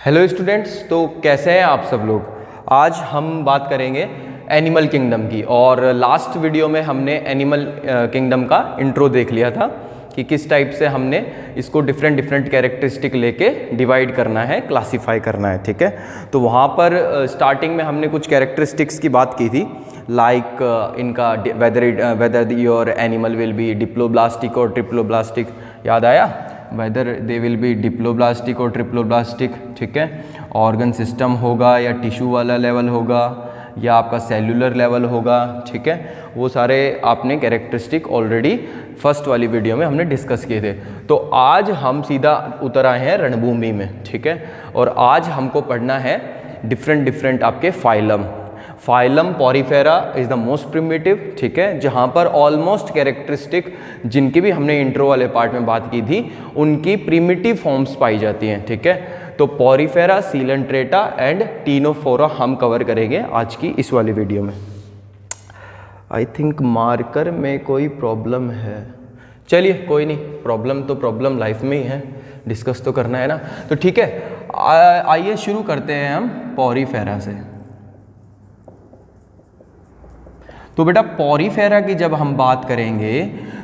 Hello students, तो कैसे हैं आप सब लोग। आज हम बात करेंगे एनिमल किंगडम की। और लास्ट वीडियो में हमने एनिमल किंगडम का इंट्रो देख लिया था कि किस टाइप से हमने इसको डिफरेंट कैरेक्टरिस्टिक लेके डिवाइड करना है, क्लासीफाई करना है। ठीक है, तो वहाँ पर स्टार्टिंग में हमने कुछ कैरेक्टरिस्टिक्स की बात की थी, लाइक इनका whether your animal will be diploblastic और ट्रिप्लोब्लास्टिक। याद आया? Whether they will be diploblastic और ट्रिप्लोब्लास्टिक। ठीक है, ऑर्गन सिस्टम होगा या टिश्यू वाला लेवल होगा या आपका सेलुलर लेवल होगा। ठीक है, वो सारे आपने कैरेक्टरिस्टिक ऑलरेडी फर्स्ट वाली वीडियो में हमने डिस्कस किए थे। तो आज हम सीधा उतर आए हैं रणभूमि में। ठीक है, और आज हमको पढ़ना है डिफरेंट आपके phylum. Phylum Porifera is the most primitive. ठीक है, जहाँ पर ऑलमोस्ट कैरेक्टरिस्टिक जिनकी भी हमने इंट्रो वाले पार्ट में बात की थी उनकी प्रिमिटिव फॉर्म्स पाई जाती हैं। ठीक है, तो पॉरीफेरा, सीलेंट्रेटा एंड टीनोफोरा हम कवर करेंगे आज की इस वाली वीडियो में। आई थिंक मार्कर में कोई प्रॉब्लम है। चलिए कोई नहीं, प्रॉब्लम तो प्रॉब्लम लाइफ में ही है, डिस्कस तो करना है ना। तो ठीक है, आइए शुरू करते हैं हम पॉरीफेरा से। तो बेटा पॉरीफेरा की जब हम बात करेंगे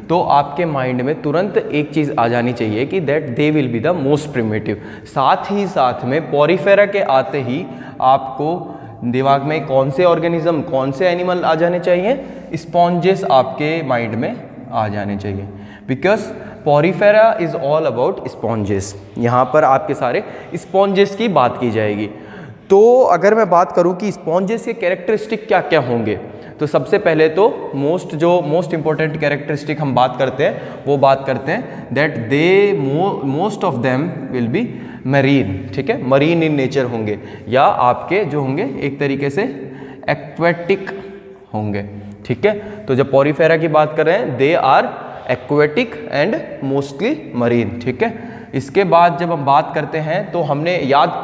तो आपके माइंड में तुरंत एक चीज़ आ जानी चाहिए कि that they will be the most primitive. साथ ही साथ में पॉरीफेरा के आते ही आपको दिमाग में कौन से ऑर्गेनिज्म, कौन से एनिमल आ जाने चाहिए? स्पॉन्जेस आपके माइंड में आ जाने चाहिए, because Porifera is all about sponges. यहाँ पर आपके सारे स्पॉन्जेस की बात की जाएगी। तो अगर मैं बात करूँ कि स्पॉन्जेस के कैरेक्टरिस्टिक क्या क्या होंगे, तो सबसे पहले तो मोस्ट इंपॉर्टेंट कैरेक्टरिस्टिक हम बात करते हैं, वो बात करते हैं that they most of them will be marine. ठीक है, मरीन इन नेचर होंगे या आपके जो होंगे एक तरीके से एक्वेटिक होंगे। ठीक है, तो जब पॉरीफेरा की बात कर रहे हैं they are aquatic and mostly marine. ठीक है, इसके बाद जब हम बात करते हैं तो हमने याद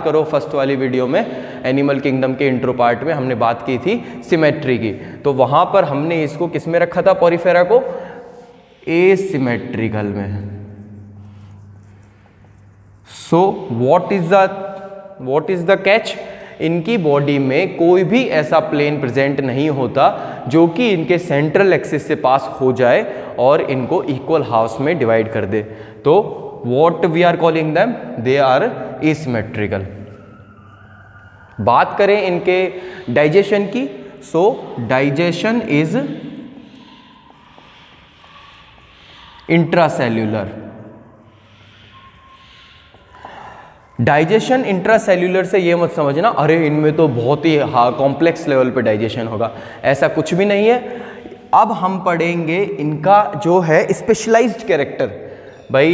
करो फर्स्ट वाली वीडियो में एनिमल किंगडम के इंट्रो पार्ट में हमने बात की थी सिमेट्री की। तो वहाँ पर हमने इसको किस में रखा था? पॉरीफेरा को एसिमेट्रिकल में। So what is the catch? इनकी बॉडी में कोई भी ऐसा प्लेन प्रेजेंट नहीं होता जो कि इनके सेंट्रल एक्सिस से पास हो जाए और इनको इक्वल हाफ्स में डिवाइड कर दे। तो what we are calling them? They are asymmetrical. बात करें इनके डाइजेशन की, so digestion is intracellular. Digestion intracellular से ये मत समझना अरे इनमें तो बहुत ही कॉम्प्लेक्स लेवल पे डाइजेशन होगा, ऐसा कुछ भी नहीं है। अब हम पढ़ेंगे इनका जो है स्पेशलाइज्ड कैरेक्टर। भाई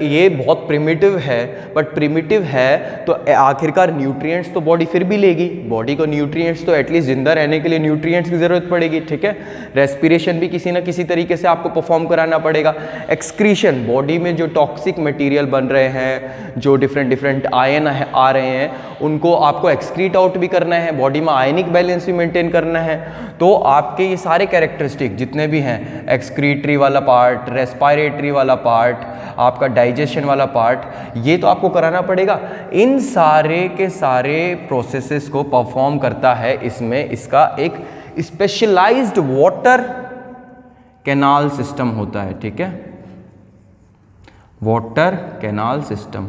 ये बहुत प्रिमिटिव है, बट प्रिमिटिव है तो आखिरकार न्यूट्रिएंट्स तो बॉडी फिर भी लेगी। बॉडी को न्यूट्रिएंट्स तो एटलीस्ट जिंदा रहने के लिए न्यूट्रिएंट्स की ज़रूरत पड़ेगी। ठीक है, रेस्पिरेशन भी किसी ना किसी तरीके से आपको परफॉर्म कराना पड़ेगा। एक्सक्रीशन, बॉडी में जो टॉक्सिक मटेरियल बन रहे हैं, जो डिफरेंट आयन आ रहे हैं, उनको आपको एक्सक्रीट आउट भी करना है, बॉडी में आयनिक बैलेंस भी मेंटेन करना है। तो आपके ये सारे कैरेक्टरिस्टिक जितने भी हैं, एक्सक्रीटरी वाला पार्ट, रेस्पिरेटरी वाला पार्ट, आपका डाइजेशन वाला पार्ट, ये तो आपको कराना पड़ेगा। इन सारे के सारे प्रोसेसेस को परफॉर्म करता है इसमें इसका एक स्पेशलाइज्ड वाटर कैनाल सिस्टम होता है। ठीक है, वाटर कैनाल सिस्टम।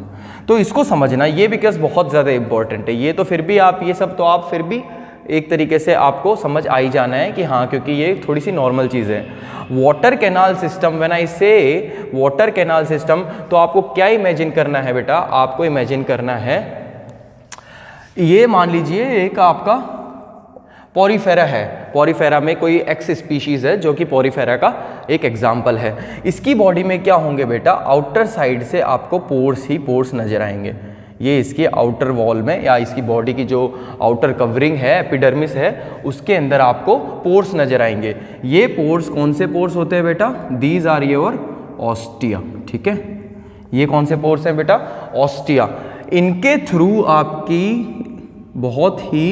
तो इसको समझना ये बिकॉज बहुत ज़्यादा इंपॉर्टेंट है। ये तो फिर भी आप ये सब तो आप फिर भी एक तरीके से आपको समझ आ ही जाना है कि हाँ, क्योंकि ये थोड़ी सी नॉर्मल चीज़ है। Water canal system, when I से वाटर कैनाल सिस्टम, तो आपको क्या इमेजिन करना है बेटा? आपको इमेजिन करना है, ये मान लीजिए एक आपका पॉरीफेरा है। पॉरीफेरा में कोई एक्स स्पीशीज़ है जो कि पॉरीफेरा का एक एग्जाम्पल है। इसकी बॉडी में क्या होंगे बेटा? आउटर साइड से आपको पोर्स ही पोर्स नजर आएंगे। ये इसके आउटर वॉल में या इसकी बॉडी की जो आउटर कवरिंग है, एपिडर्मिस है, उसके अंदर आपको पोर्स नजर आएंगे। ये पोर्स कौन से पोर्स होते हैं बेटा? These are your ostia. ठीक है, ये कौन से पोर्स हैं बेटा? ऑस्टिया। इनके थ्रू आपकी बहुत ही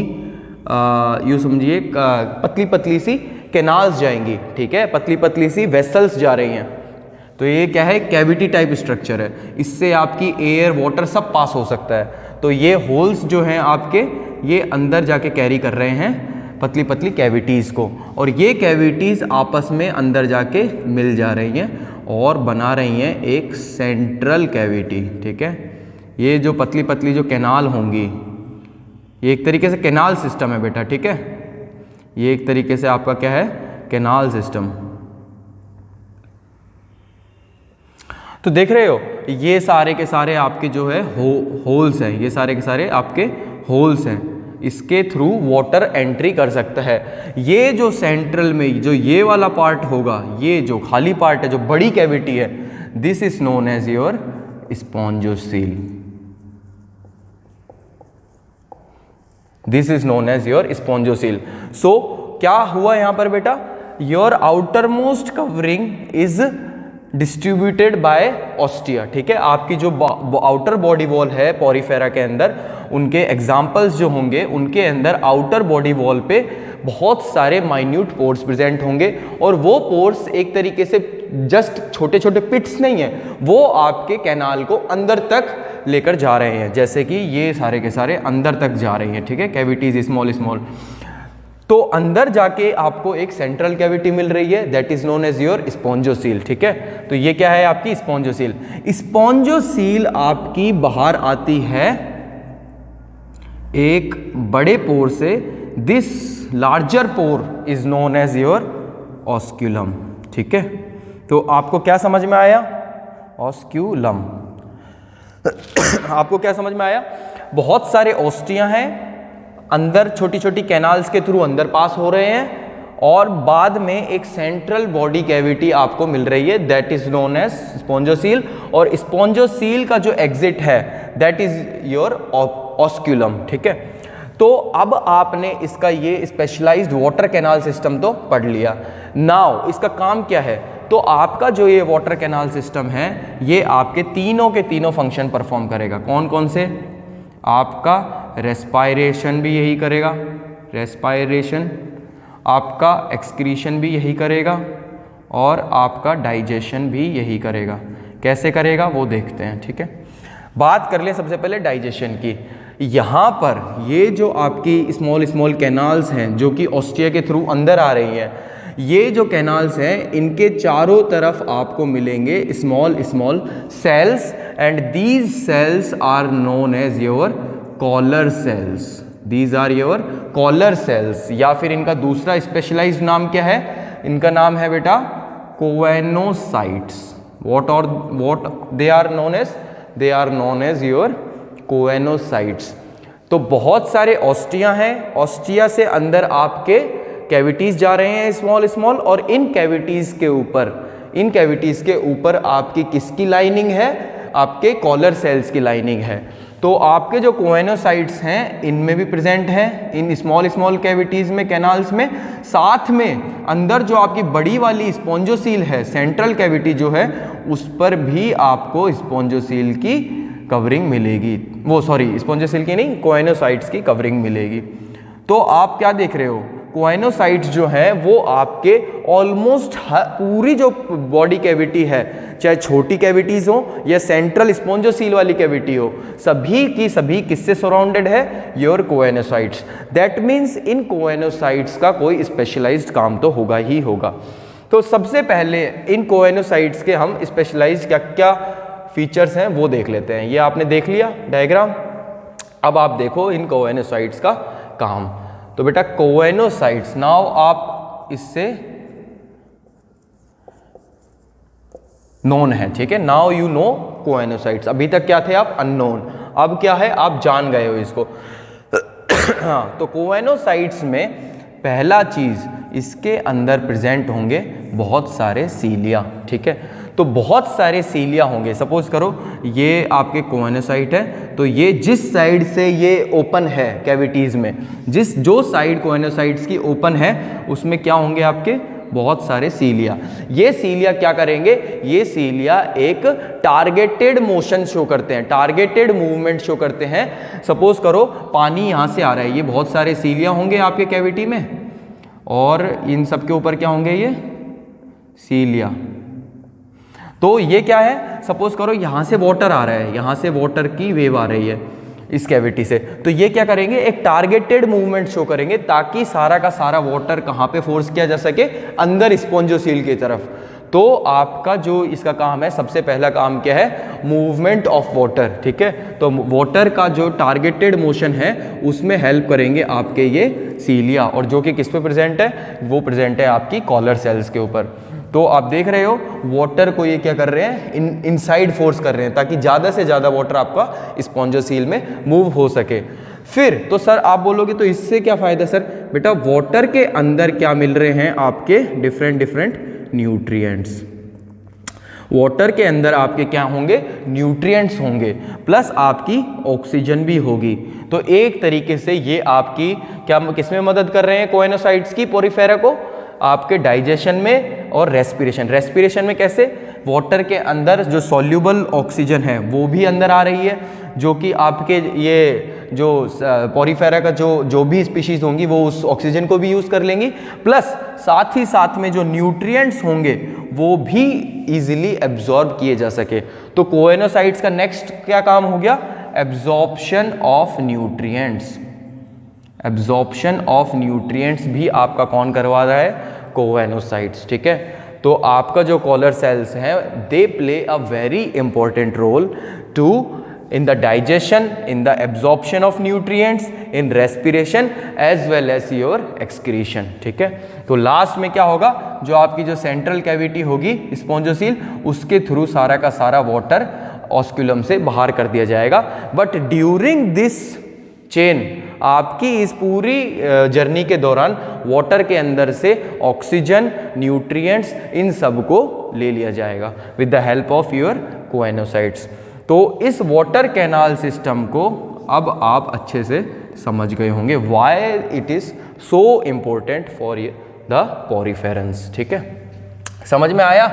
यूँ समझिए पतली सी कैनाल्स जाएंगी। ठीक है, पतली सी वेसल्स जा रही हैं। तो ये क्या है, कैविटी टाइप स्ट्रक्चर है, इससे आपकी एयर वाटर सब पास हो सकता है। तो ये होल्स जो हैं आपके, ये अंदर जाके कैरी कर रहे हैं पतली पतली कैविटीज़ को, और ये कैविटीज़ आपस में अंदर जाके मिल जा रही हैं और बना रही हैं एक सेंट्रल कैविटी। ठीक है, ये जो पतली पतली जो कैनाल होंगी, ये एक तरीके से कैनाल सिस्टम है बेटा। ठीक है, ये एक तरीके से आपका क्या है, कैनाल सिस्टम। तो देख रहे हो, ये सारे के सारे आपके जो है होल्स हैं, ये सारे के सारे आपके होल्स हैं, इसके थ्रू वाटर एंट्री कर सकता है। ये जो सेंट्रल में जो ये वाला पार्ट होगा, ये जो खाली पार्ट है, जो बड़ी कैविटी है, this is known as your spongocoel. This is known as your spongocoel. So क्या हुआ यहां पर बेटा, your outer most covering is distributed by ostia. ठीक है, आपकी जो आउटर बॉडी वॉल है पोरिफेरा के अंदर, उनके एग्जाम्पल्स जो होंगे, उनके अंदर आउटर बॉडी वॉल पे बहुत सारे माइन्यूट पोर्स प्रेजेंट होंगे, और वो पोर्स एक तरीके से जस्ट छोटे छोटे पिट्स नहीं है, वो आपके कैनाल को अंदर तक लेकर जा रहे हैं, जैसे कि ये सारे के सारे अंदर तक जा रही हैं। ठीक है, कैविटीज स्मॉल स्मॉल। तो अंदर जाके आपको एक सेंट्रल कैविटी मिल रही है, that is known as your spongocoel. ठीक है, तो ये क्या है आपकी स्पॉन्जोसील। स्पॉन्जोसील आपकी बाहर आती है एक बड़े पोर से, this larger pore is known as your osculum. ठीक है, तो आपको क्या समझ में आया, ऑस्क्यूलम। आपको क्या समझ में आया, बहुत सारे ऑस्टिया हैं, अंदर छोटी छोटी कैनाल्स के थ्रू अंदर पास हो रहे हैं, और बाद में एक सेंट्रल बॉडी कैविटी आपको मिल रही है, that is known as spongocoel. और स्पॉन्जोसील का जो एग्जिट है, दैट इज योर ऑस्क्यूलम। ठीक है, तो अब आपने इसका ये स्पेशलाइज्ड वाटर कैनाल सिस्टम तो पढ़ लिया। नाउ इसका काम क्या है, तो आपका जो ये वाटर कैनाल सिस्टम है, ये आपके तीनों के तीनों फंक्शन परफॉर्म करेगा। कौन कौन से, आपका रेस्पायरेशन भी यही करेगा, रेस्पायरेशन, आपका एक्सक्रीशन भी यही करेगा, और आपका डाइजेशन भी यही करेगा। कैसे करेगा वो देखते हैं। ठीक है, बात कर ले सबसे पहले डाइजेशन की। यहाँ पर ये जो आपकी स्मॉल स्मॉल कैनाल्स हैं, जो कि ऑस्टिया के थ्रू अंदर आ रही हैं, ये जो कैनाल्स हैं, इनके चारों तरफ आपको मिलेंगे small small cells, and these cells are known as your collar cells. These are your collar cells, या फिर इनका दूसरा स्पेशलाइज्ड नाम क्या है, इनका नाम है बेटा coenocytes. what they are known as, they are known as your coenocytes. तो बहुत सारे ऑस्टिया हैं, ऑस्टिया से अंदर आपके कैविटीज जा रहे हैं स्मॉल स्मॉल, और इन कैविटीज के ऊपर आपकी किसकी लाइनिंग है, आपके कॉलर सेल्स की लाइनिंग है। तो आपके जो कोएनोसाइट्स हैं, इनमें भी प्रेजेंट हैं, इन स्मॉल स्मॉल कैविटीज में, कैनाल्स में। साथ में अंदर जो आपकी बड़ी वाली स्पॉन्जोसील है, सेंट्रल कैविटी जो है, उस पर भी आपको स्पॉन्जोसील की कवरिंग मिलेगी, वो सॉरी स्पॉन्जोसील की नहीं, कोएनोसाइट्स की कवरिंग मिलेगी। तो आप क्या देख रहे हो, कोएनोसाइट्स जो है वो आपके ऑलमोस्ट पूरी जो बॉडी कैविटी है, चाहे छोटी कैविटीज हो या सेंट्रल स्पॉन्जोसील वाली कैविटी हो, सभी की सभी किससे सराउंडेड है, your coenocytes. That means in coenocytes का कोई स्पेशलाइज्ड काम तो होगा ही होगा। तो सबसे पहले इन कोएनोसाइट्स के हम स्पेशलाइज्ड क्या क्या फीचर्स हैं वो देख लेते हैं। ये आपने देख लिया डायग्राम, अब आप देखो इन कोएनोसाइट्स का काम। तो बेटा कोएनोसाइट्स, नाउ आप इससे नोन है, ठीक है, नाउ यू नो कोएनोसाइट्स। अभी तक क्या थे आप, अननोन, अब क्या है, आप जान गए हो इसको। हाँ, तो कोएनोसाइट्स में पहला चीज, इसके अंदर प्रेजेंट होंगे बहुत सारे सीलिया। ठीक है, तो बहुत सारे सीलिया होंगे। सपोज करो ये आपके कोएनोसाइट है, तो ये जिस साइड से ये ओपन है कैविटीज में, जो साइड कोएनोसाइट्स की ओपन है, उसमें क्या होंगे आपके बहुत सारे सीलिया। ये सीलिया क्या करेंगे, ये सीलिया एक टारगेटेड मोशन शो करते हैं, टारगेटेड मूवमेंट शो करते हैं। सपोज करो पानी यहाँ से आ रहा है, ये बहुत सारे सीलिया होंगे आपके कैविटी में, और इन सब के ऊपर क्या होंगे, ये सीलिया। तो ये क्या है, सपोज करो यहाँ से वाटर आ रहा है, यहाँ से वाटर की वेव आ रही है इस कैविटी से, तो ये क्या करेंगे, एक टारगेटेड मूवमेंट शो करेंगे ताकि सारा का सारा वाटर कहाँ पे फोर्स किया जा सके, अंदर स्पॉन्जोसील की तरफ। तो आपका जो इसका काम है, सबसे पहला काम क्या है, मूवमेंट ऑफ वाटर, ठीक है। तो वाटर का जो टारगेटेड मोशन है उसमें हेल्प करेंगे आपके ये सीलिया, और जो कि किस पे प्रेजेंट है, वो प्रेजेंट है आपकी कॉलर सेल्स के ऊपर। तो आप देख रहे हो वाटर को ये क्या कर रहे हैं, इनसाइड फोर्स कर रहे हैं ताकि ज़्यादा से ज़्यादा वाटर आपका स्पॉन्जोसील में मूव हो सके। फिर तो सर आप बोलोगे तो इससे क्या फ़ायदा सर, बेटा वाटर के अंदर क्या मिल रहे हैं आपके डिफरेंट न्यूट्रिएंट्स, वाटर के अंदर आपके क्या होंगे, न्यूट्रिएंट्स होंगे, प्लस आपकी ऑक्सीजन भी होगी। तो एक तरीके से ये आपकी क्या किसमें मदद कर रहे हैं, कोएनोसाइट्स की पोरीफेरा को, आपके डाइजेशन में और रेस्पिरेशन में कैसे, वाटर के अंदर जो सॉल्यूबल ऑक्सीजन है वो भी अंदर आ रही है, जो कि आपके ये जो पोरीफेरा का जो भी स्पीशीज होंगी वो उस ऑक्सीजन को भी यूज़ कर लेंगी, प्लस साथ ही साथ में जो न्यूट्रिएंट्स होंगे वो भी इजीली एब्जॉर्ब किए जा सके। तो कोएनोसाइट्स का नेक्स्ट क्या काम हो गया, absorption of nutrients. Absorption of nutrients भी आपका कौन करवा रहा है, कोएनोसाइट्स, ठीक है। तो आपका जो कॉलर सेल्स हैं they play a very important role to in the digestion, in the absorption of nutrients, in respiration as well as your excretion, ठीक है। तो लास्ट में क्या होगा, जो आपकी जो सेंट्रल कैविटी होगी स्पॉन्जोसील, उसके थ्रू सारा का सारा वाटर ऑस्क्यूलम से बाहर कर दिया जाएगा। बट ड्यूरिंग दिस चेन, आपकी इस पूरी जर्नी के दौरान वाटर के अंदर से ऑक्सीजन, न्यूट्रिएंट्स, इन सब को ले लिया जाएगा with the help of your coenocytes. तो इस वाटर कैनाल सिस्टम को अब आप अच्छे से समझ गए होंगे, why it is so important for the poriferans, ठीक है। समझ में आया,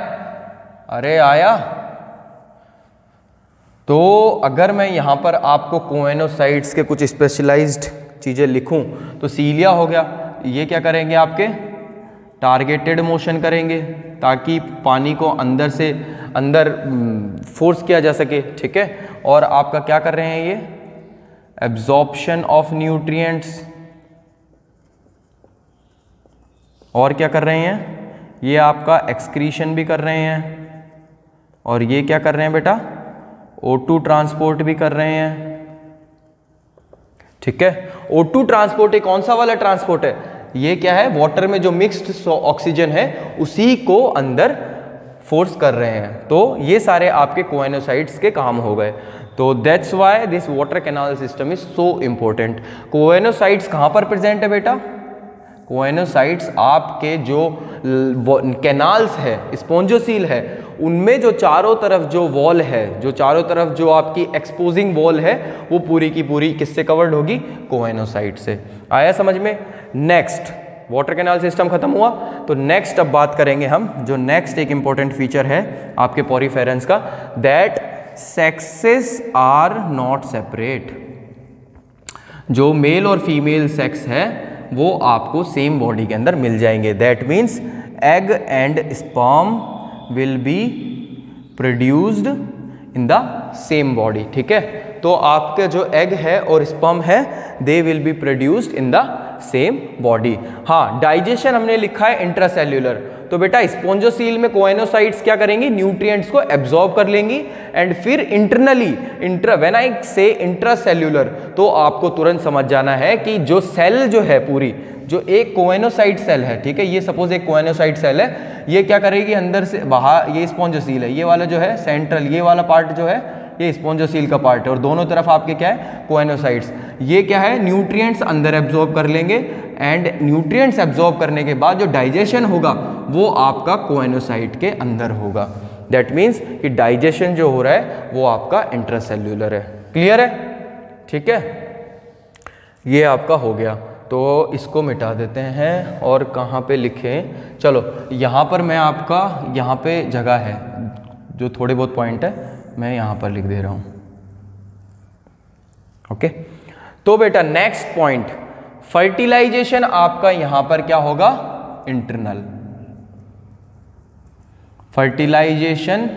अरे आया। तो अगर मैं यहाँ पर आपको कोएनोसाइट्स के कुछ स्पेशलाइज्ड चीज़ें लिखूँ तो सीलिया हो गया, ये क्या करेंगे, आपके टारगेटेड मोशन करेंगे ताकि पानी को अंदर फोर्स किया जा सके, ठीक है। और आपका क्या कर रहे हैं, ये एब्जॉर्प्शन ऑफ न्यूट्रिएंट्स, और क्या कर रहे हैं, ये आपका एक्सक्रीशन भी कर रहे हैं, और ये क्या कर रहे हैं बेटा, O2 ट्रांसपोर्ट भी कर रहे हैं, ठीक है। O2 ट्रांसपोर्ट ये कौन सा वाला ट्रांसपोर्ट है, ये क्या है, वाटर में जो मिक्स्ड ऑक्सीजन है उसी को अंदर फोर्स कर रहे हैं। तो ये सारे आपके कोएनोसाइट्स के काम हो गए। तो that's why this water canal system is so important. Coenocytes कहाँ पर प्रेजेंट है बेटा, कोएनोसाइट्स आपके जो कैनाल्स है, स्पॉन्जोसील है, उनमें जो चारों तरफ जो वॉल है, जो चारों तरफ जो आपकी एक्सपोजिंग वॉल है, वो पूरी की पूरी किससे कवर्ड होगी, कोएनोसाइट से। आया समझ में। नेक्स्ट, वाटर कैनाल सिस्टम खत्म हुआ, तो नेक्स्ट अब बात करेंगे हम, जो नेक्स्ट एक इंपॉर्टेंट फीचर है आपके पोरीफेरेंस का, that sexes are not separate. जो मेल और फीमेल सेक्स है वो आपको सेम बॉडी के अंदर मिल जाएंगे। That means egg and sperm will be produced in the same body, ठीक है। तो आपके जो एग है और स्पर्म है they will be produced in the same body. हाँ, डाइजेशन हमने लिखा है इंट्रासेल्यूलर, तो बेटा स्पॉन्जोसील में कोएनोसाइट्स क्या करेंगी, न्यूट्रिएंट्स को एब्जॉर्ब कर लेंगी, एंड फिर इंटरनली व्हेन आई से इंट्रासेल्यूलर, तो आपको तुरंत समझ जाना है कि जो सेल जो है पूरी, जो एक कोएनोसाइट सेल है, ठीक है, ये सपोज एक कोएनोसाइट सेल है, ये क्या करेगी, अंदर से बाहर, ये स्पॉन्जोसील है, ये वाला जो है सेंट्रल, ये वाला पार्ट जो है ये स्पॉन्जोसील का पार्ट है, और दोनों तरफ आपके क्या है, कोएनोसाइट्स। ये क्या है, न्यूट्रिएंट्स अंदर एब्जॉर्ब कर लेंगे, एंड न्यूट्रिएंट्स एब्जॉर्ब करने के बाद जो डाइजेशन होगा वो आपका कोएनोसाइट के अंदर होगा। दैट मीन्स कि डाइजेशन जो हो रहा है वो आपका इंट्रासेल्यूलर है। क्लियर है, ठीक है, ये आपका हो गया। तो इसको मिटा देते हैं, और कहाँ पे लिखें, चलो यहाँ पर मैं आपका, यहाँ पे जगह है जो थोड़े बहुत पॉइंट है मैं यहाँ पर लिख दे रहा हूँ, ओके। तो बेटा नेक्स्ट पॉइंट, फर्टिलाइजेशन आपका यहां पर क्या होगा, इंटरनल। Fertilisation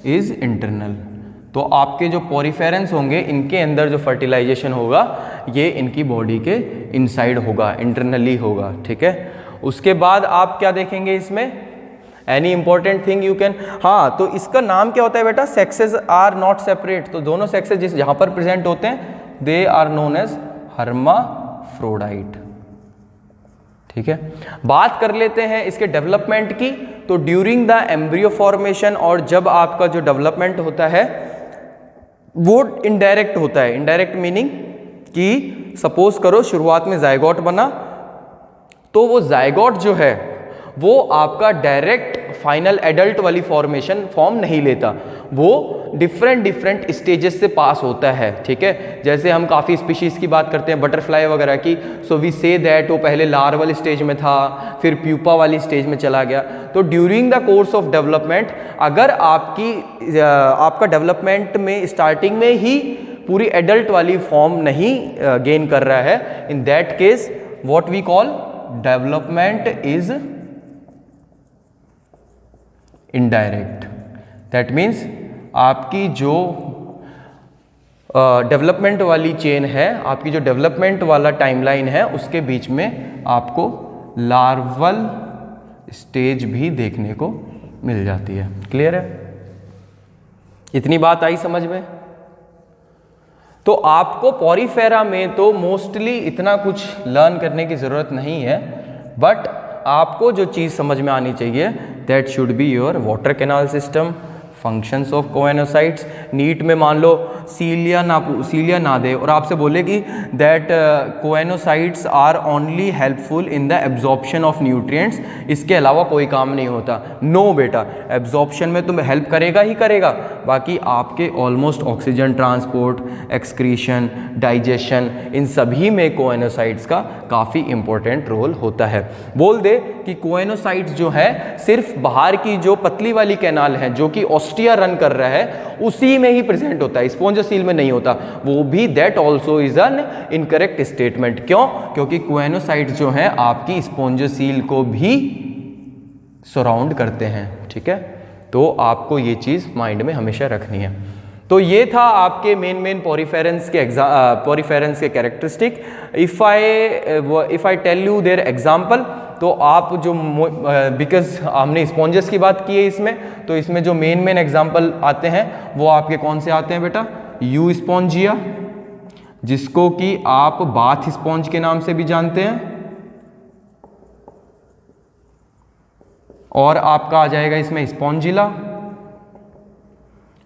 is internal. तो आपके जो पोरीफेरेंस होंगे इनके अंदर जो फर्टिलाइजेशन होगा ये इनकी बॉडी के इनसाइड होगा, इंटरनली होगा, ठीक है। उसके बाद आप क्या देखेंगे इसमें, any important thing you can, हाँ तो इसका नाम क्या होता है बेटा, सेक्सेस आर नॉट सेपरेट। तो दोनों सेक्सेस जिस जहाँ पर प्रेजेंट होते हैं they are known as hermaphrodite, ठीक है। बात कर लेते हैं इसके डेवलपमेंट की। तो ड्यूरिंग द एम्ब्रियो फॉर्मेशन, और जब आपका जो डेवलपमेंट होता है वो इनडायरेक्ट होता है। इनडायरेक्ट मीनिंग कि सपोज करो शुरुआत में जायगोट बना, तो वो जायगोट जो है वो आपका डायरेक्ट फाइनल एडल्ट वाली फॉर्मेशन फॉर्म नहीं लेता, वो डिफरेंट स्टेजेस से पास होता है, ठीक है। जैसे हम काफ़ी स्पीशीज की बात करते हैं बटरफ्लाई वगैरह की, सो वी से दैट वो पहले लार्वल स्टेज में था, फिर प्यूपा वाली स्टेज में चला गया। तो during the course of development अगर आपका डेवलपमेंट में स्टार्टिंग में ही पूरी एडल्ट वाली फॉर्म नहीं गेन कर रहा है, in that case what we call development is indirect. That means आपकी जो डेवलपमेंट वाली चेन है, आपकी जो डेवलपमेंट वाला टाइमलाइन है, उसके बीच में आपको लार्वल स्टेज भी देखने को मिल जाती है। क्लियर है? इतनी बात आई समझ में? तो आपको पॉरीफेरा में तो मोस्टली इतना कुछ लर्न करने की ज़रूरत नहीं है, बट आपको जो चीज़ समझ में आनी चाहिए that should be your water canal system, functions of choanocytes. NEET में मान लो सीलिया ना दे और आपसे बोले कि that choanocytes are only helpful in the absorption of nutrients, इसके अलावा कोई काम नहीं होता। नो बेटा, एब्जॉर्प्शन में तुम हेल्प करेगा ही करेगा, बाकी आपके almost oxygen transport, excretion, digestion, इन सभी में कोएनोसाइट्स का काफ़ी इंपॉर्टेंट रोल होता है। बोल दे कि कोएनोसाइट्स जो है सिर्फ बाहर की जो पतली वाली कैनाल है जो कि ऑस्टिया रन कर रहा है उसी में ही प्रेजेंट होता है, स्पोंजोसील में नहीं होता। वो भी that also is an incorrect statement. क्यों? क्योंकि कोएनोसाइट्स जो हैं आपकी स्पोंजोसील को भी सराउंड करते हैं, ठीक है। तो आपको ये चीज़ माइंड में हमेशा रखनी है। तो ये था आपके मेन पॉरीफेरेंस के characteristic. If I tell you their example, तो आप जो बिकॉज हमने स्पॉन्जेस की बात की है इसमें, तो इसमें जो मेन एग्जाम्पल आते हैं वो आपके कौन से आते हैं बेटा? यू स्पॉन्जिया, जिसको कि आप बाथ स्पॉन्ज के नाम से भी जानते हैं, और आपका आ जाएगा इसमें स्पॉन्जिला,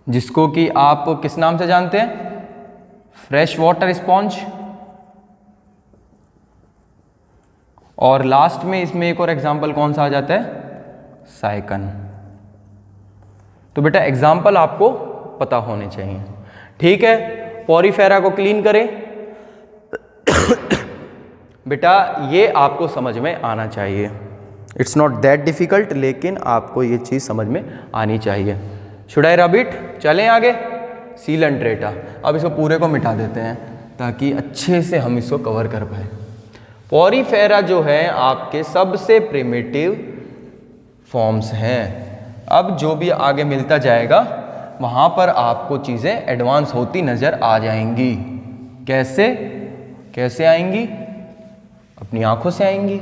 जिसको कि आप किस नाम से जानते हैं? Fresh water sponge. और लास्ट में इसमें एक और एग्जाम्पल कौन सा आ जाता है? साइकन। तो बेटा एग्जाम्पल आपको पता होने चाहिए, ठीक है। पॉरीफेरा को क्लीन करें बेटा, ये आपको समझ में आना चाहिए। इट्स नॉट दैट डिफिकल्ट, लेकिन आपको ये चीज़ समझ में आनी चाहिए। Should I rub it? चलें आगे। सीलेंट्रेटा, अब इसको पूरे को मिटा देते हैं ताकि अच्छे से हम इसको कवर कर पाए। पॉरीफेरा जो है आपके सबसे प्रिमिटिव फॉर्म्स हैं। अब जो भी आगे मिलता जाएगा वहाँ पर आपको चीज़ें एडवांस होती नज़र आ जाएंगी। कैसे कैसे आएंगी? अपनी आंखों से आएंगी।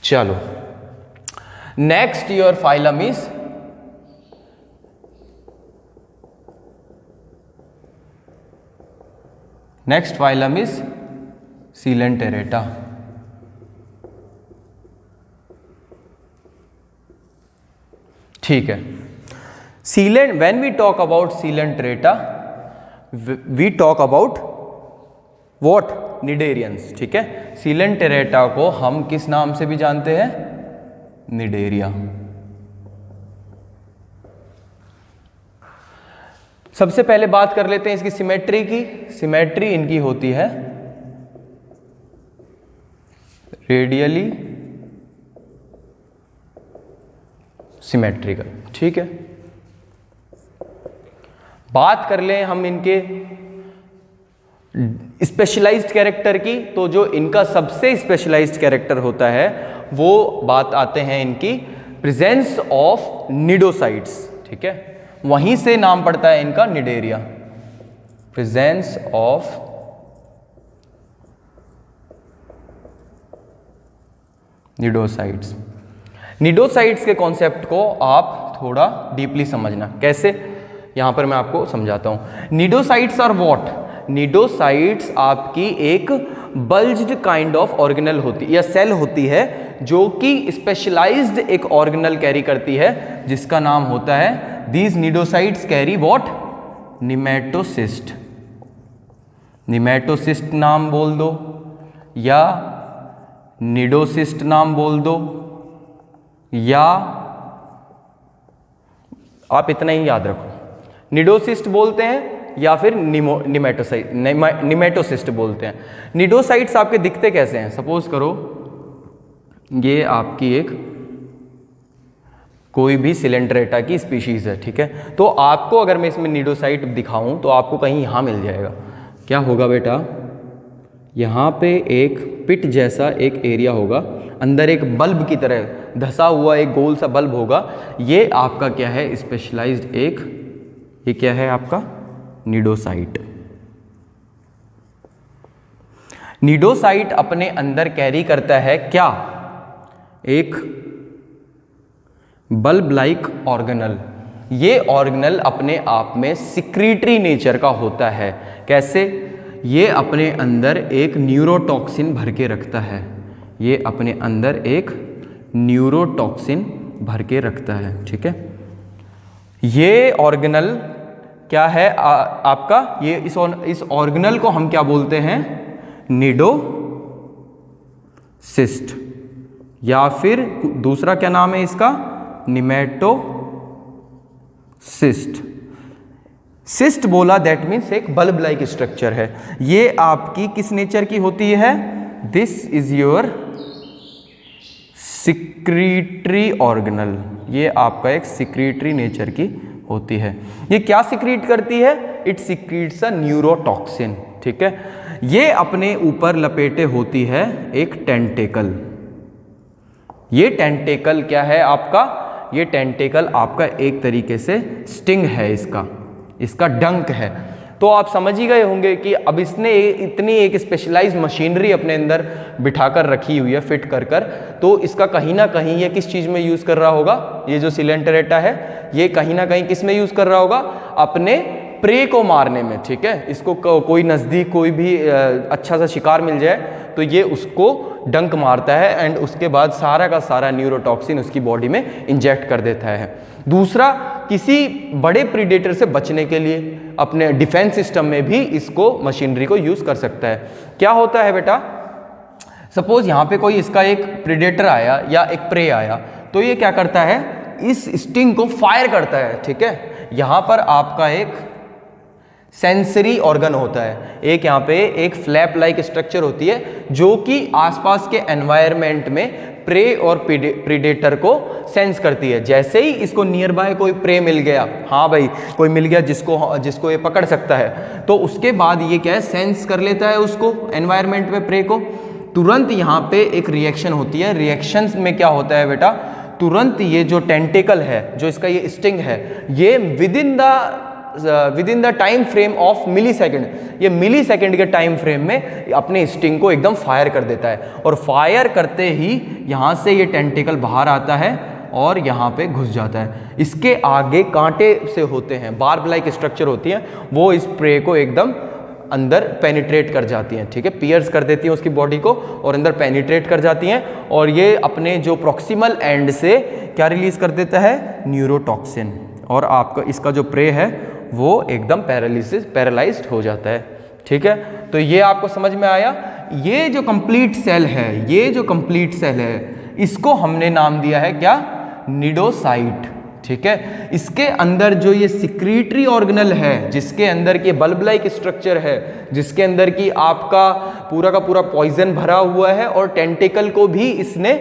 चलो, next your phylum is Coelenterata. ठीक है। When we talk about Coelenterata we talk about what? Cnidarians, ठीक है। सीलेंटेरेटा को हम किस नाम से भी जानते हैं? निडेरिया। सबसे पहले बात कर लेते हैं इसकी सिमेट्री की। सिमेट्री इनकी होती है रेडियली सिमेट्रिकल, ठीक है। बात कर लें हम इनके स्पेशलाइज्ड कैरेक्टर की, तो जो इनका सबसे स्पेशलाइज्ड कैरेक्टर होता है वो बात आते हैं इनकी प्रेजेंस ऑफ निडोसाइट्स, ठीक है, वहीं से नाम पड़ता है इनका निडेरिया, प्रेजेंस ऑफ निडोसाइट्स। निडोसाइट्स के कॉन्सेप्ट को आप थोड़ा डीपली समझना, कैसे, यहां पर मैं आपको समझाता हूं। निडोसाइट्स आर व्हाट? निडोसाइट्स आपकी एक बल्ज्ड काइंड ऑफ ऑर्गेनल होती है या सेल होती है जो कि स्पेशलाइज्ड एक ऑर्गेनल कैरी करती है जिसका नाम होता है, these cnidocytes carry what? Nematocyst. Nematocyst नाम बोल दो या निडोसिस्ट नाम बोल दो, या आप इतना ही याद रखो, निडोसिस्ट बोलते हैं या फिर निमेटोसिस्ट बोलते हैं। निडोसाइट्स आपके दिखते कैसे हैं? सपोज करो ये आपकी एक कोई भी सिलेंड्रेटा की स्पीशीज है, ठीक है, तो आपको अगर मैं इसमें निडोसाइट दिखाऊं तो आपको कहीं यहां मिल जाएगा। क्या होगा बेटा? यहाँ पे एक पिट जैसा एक एरिया होगा, अंदर एक बल्ब की तरह धसा हुआ एक गोल सा बल्ब होगा। ये आपका क्या है? स्पेशलाइज्ड एक, ये क्या है आपका? निडोसाइट। निडोसाइट अपने अंदर कैरी करता है क्या? एक बल्ब लाइक ऑर्गेनल। ये ऑर्गेनल अपने आप में सिक्रीटरी नेचर का होता है। कैसे? ये अपने अंदर एक न्यूरोटॉक्सिन भर के रखता है, ये अपने अंदर एक न्यूरोटॉक्सिन भर के रखता है, ठीक है। ये ऑर्गेनल क्या है आपका? ये इस ऑर्गेनल को हम क्या बोलते हैं? निडोसिस्ट, या फिर दूसरा क्या नाम है इसका? निमेटोसिस्ट। सिस्ट बोला दैट मीन्स एक बल्ब लाइक स्ट्रक्चर है। ये आपकी किस नेचर की होती है? This is your secretory organelle. ये आपका एक सिक्रीटरी नेचर की होती है। ये क्या सिक्रीट करती है? इट सिक्रीट्स अ न्यूरोटॉक्सिन, ठीक है। ये अपने ऊपर लपेटे होती है एक टेंटेकल। ये टेंटेकल क्या है आपका? ये टेंटेकल आपका एक तरीके से स्टिंग है, इसका डंक है। तो आप समझ ही गए होंगे कि अब इसने इतनी एक स्पेशलाइज्ड मशीनरी अपने अंदर बिठाकर रखी हुई है, फिट कर कर, तो इसका कहीं ना कहीं ये किस चीज़ में यूज़ कर रहा होगा? ये जो सिलेंटरेटा है ये कहीं ना कहीं किस में यूज़ कर रहा होगा? अपने प्रे को मारने में, ठीक है। इसको कोई नज़दीक कोई भी अच्छा सा शिकार मिल जाए तो ये उसको डंक मारता है एंड उसके बाद सारा का सारा न्यूरोटॉक्सिन उसकी बॉडी में इंजेक्ट कर देता है। दूसरा, किसी बड़े प्रीडेटर से बचने के लिए अपने डिफेंस सिस्टम में भी इसको मशीनरी को यूज़ कर सकता है। क्या होता है बेटा? सपोज यहाँ पे कोई इसका एक प्रीडेटर आया या एक प्रे आया, तो ये क्या करता है? इस स्टिंग को फायर करता है, ठीक है। यहाँ पर आपका एक सेंसरी ऑर्गन होता है, एक यहाँ पे एक फ्लैप लाइक स्ट्रक्चर होती है जो कि आसपास के एनवायरनमेंट में प्रे और प्रीडेटर को सेंस करती है। जैसे ही इसको नियर बाय कोई प्रे मिल गया, हाँ भाई कोई मिल गया जिसको ये पकड़ सकता है, तो उसके बाद ये क्या है? सेंस कर लेता है उसको, एनवायरनमेंट में प्रे को। तुरंत यहाँ पे एक रिएक्शन होती है। रिएक्शन में क्या होता है बेटा? तुरंत ये जो टेंटेकल है, जो इसका ये स्टिंग है, ये within the time frame of millisecond, ये मिली सेकेंड के टाइम फ्रेम में अपने स्टिंग को एकदम फायर कर देता है। और फायर करते ही यहाँ से ये टेंटिकल बाहर आता है और यहाँ पे घुस जाता है। इसके आगे कांटे से होते हैं, बार्ब लाइक स्ट्रक्चर होती है, वो इस प्रे को एकदम अंदर पेनिट्रेट कर जाती हैं, ठीक है, पियर्स कर देती हैं उसकी बॉडी को और अंदर पेनिट्रेट कर जाती हैं। और ये अपने जो प्रॉक्सिमल एंड से क्या रिलीज कर देता है? न्यूरोटॉक्सिन। और आपका इसका जो प्रे है वो एकदम पैरालाइज्ड हो जाता है, ठीक है। तो ये आपको समझ में आया। ये जो कंप्लीट सेल है, इसको हमने नाम दिया है क्या? निडोसाइट, ठीक है। इसके अंदर जो ये सिक्रीटरी ऑर्गेनल है, जिसके अंदर की बल्ब लाइक स्ट्रक्चर है, जिसके अंदर की आपका पूरा का पूरा पॉइजन भरा हुआ है और टेंटिकल को भी इसने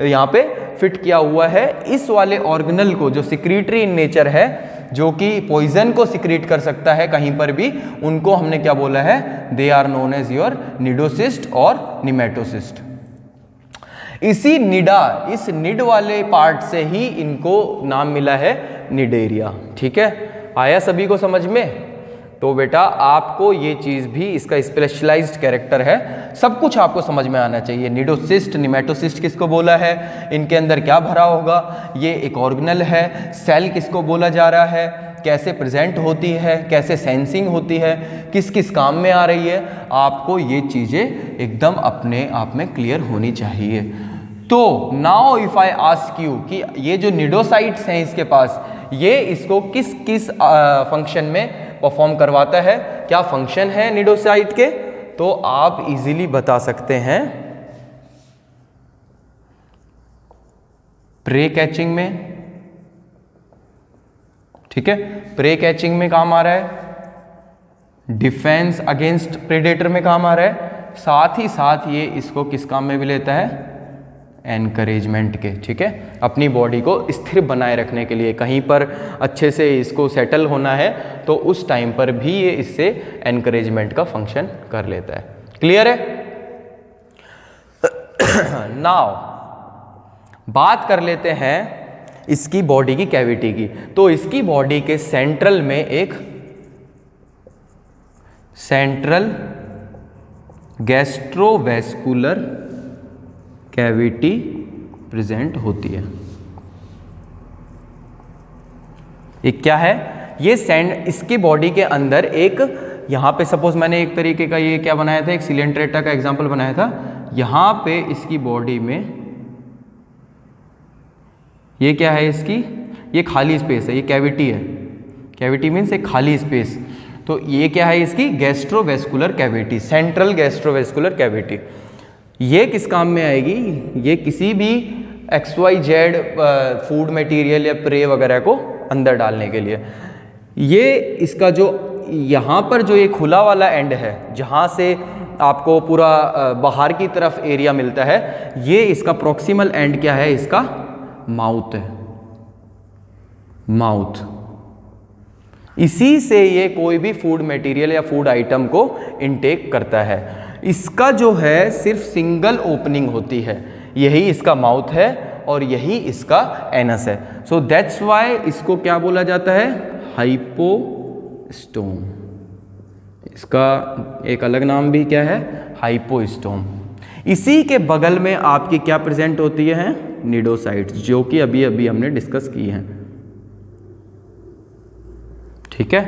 यहाँ पे फिट किया हुआ है, इस वाले ऑर्गेनल को जो सिक्रीटरी इन नेचर है, जो कि पॉइजन को सिक्रीट कर सकता है कहीं पर भी, उनको हमने क्या बोला है? They are known as your cnidocyst और निमेटोसिस्ट। इसी निडा, इस निड वाले पार्ट से ही इनको नाम मिला है निडेरिया। ठीक है, आया सभी को समझ में? तो बेटा आपको ये चीज़ भी, इसका स्पेशलाइज्ड कैरेक्टर है, सब कुछ आपको समझ में आना चाहिए। निडोसिस्ट, निमेटोसिस्ट किसको बोला है, इनके अंदर क्या भरा होगा, ये एक ऑर्गेनल है, सेल किसको बोला जा रहा है, कैसे प्रेजेंट होती है, कैसे सेंसिंग होती है, किस किस काम में आ रही है, आपको ये चीज़ें एकदम अपने आप में क्लियर होनी चाहिए। तो now if I ask you कि ये जो निडोसाइट्स हैं इसके पास, ये इसको किस किस फंक्शन में परफॉर्म करवाता है, क्या फंक्शन है निडोसाइट के, तो आप इजीली बता सकते हैं प्रे कैचिंग में। ठीक है, प्रे कैचिंग में काम आ रहा है, डिफेंस अगेंस्ट प्रेडेटर में काम आ रहा है, साथ ही साथ ये इसको किस काम में भी लेता है, एनकरेजमेंट के। ठीक है, अपनी बॉडी को स्थिर बनाए रखने के लिए, कहीं पर अच्छे से इसको सेटल होना है तो उस टाइम पर भी ये इससे एनकरेजमेंट का फंक्शन कर लेता है। क्लियर है? नाउ बात कर लेते हैं इसकी बॉडी की कैविटी की। तो इसकी बॉडी के सेंट्रल में एक सेंट्रल गैस्ट्रोवेस्कुलर कैविटी प्रेजेंट होती है। एक क्या है ये इसकी बॉडी के अंदर एक, यहां पे सपोज मैंने एक तरीके का ये क्या बनाया था, एक सिलेंट्रेटा का एग्जांपल बनाया था। यहां पे इसकी बॉडी में ये क्या है, इसकी ये खाली स्पेस है, ये कैविटी है। कैविटी मीन्स एक खाली स्पेस। तो ये क्या है, इसकी gastrovascular cavity, central gastrovascular cavity. ये किस काम में आएगी, ये किसी भी XYZ फूड मटेरियल या प्रे वगैरह को अंदर डालने के लिए। ये इसका जो यहाँ पर जो ये खुला वाला एंड है, जहाँ से आपको पूरा बाहर की तरफ एरिया मिलता है, ये इसका प्रॉक्सिमल एंड क्या है, इसका माउथ है, माउथ। इसी से ये कोई भी फूड मटेरियल या फूड आइटम को इनटेक करता है। इसका जो है सिर्फ सिंगल ओपनिंग होती है, यही इसका माउथ है और यही इसका एनस है। सो दैट्स वाई इसको क्या बोला जाता है, हाइपोस्टोम। इसका एक अलग नाम भी क्या है, हाइपोस्टोम। इसी के बगल में आपकी क्या प्रेजेंट होती है, निडोसाइट्स, जो कि अभी अभी हमने डिस्कस की हैं। ठीक है,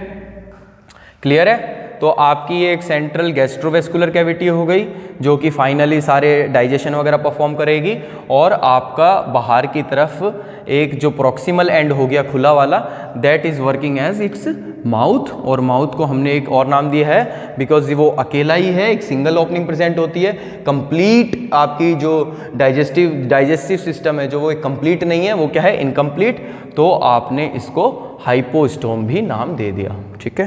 क्लियर है? तो आपकी ये एक सेंट्रल गैस्ट्रोवेस्कुलर कैविटी हो गई, जो कि फाइनली सारे डाइजेशन वगैरह परफॉर्म करेगी, और आपका बाहर की तरफ एक जो प्रॉक्सिमल एंड हो गया खुला वाला, that is working as its mouth. और माउथ को हमने एक और नाम दिया है बिकॉज वो अकेला ही है, एक सिंगल ओपनिंग प्रेजेंट होती है। कंप्लीट आपकी जो डाइजेस्टिव सिस्टम है, जो वो कंप्लीट नहीं है, वो क्या है, इनकम्प्लीट। तो आपने इसको हाइपोस्टोम भी नाम दे दिया। ठीक है,